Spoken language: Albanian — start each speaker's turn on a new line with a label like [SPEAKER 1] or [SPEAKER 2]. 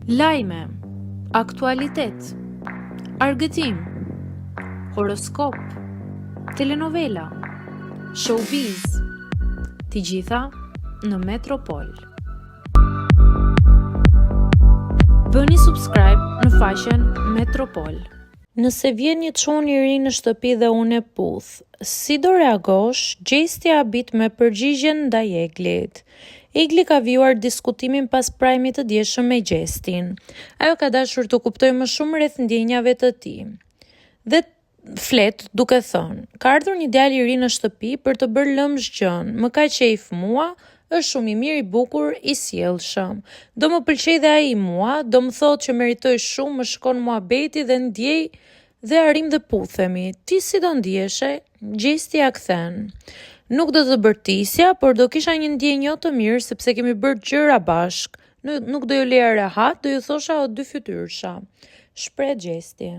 [SPEAKER 1] Lajme, aktualitet, argëtim, horoskop, telenovela, showbiz, të gjitha në Metropol. Bëni subscribe në faqen Metropol. Nëse vjen një çun i ri në shtëpi dhe unë e puth, si do reagosh? Gjesti habit me përgjigjen ndaj Eglit. Egli ka vijuar diskutimin pas prajmit të djeshëm me Gjestin. Ajo ka dashur të kuptojë më shumë rreth ndjenjave të tij. Dhe flet duke thënë: ka ardhur një djalë i ri në shtëpi për të bërë lëmsh gjën. Më ka qejf mua, është shumë i mirë, i bukur, i sjellshëm. Do më pëlqej dhe ai mua, do më thotë që meritoj shumë, më shkon muhabeti dhe ndjej dhe arrim dhe puthemi. Ti si do ndjeshe? Gjesti ja kthen: nuk do të bërtisja, por do kisha një ndjenjë jo të mirë sepse kemi bërë gjëra bashk. Nuk do ju leja rehat, do ju thosha o dy fytyrsha. Shpreh Gjesti.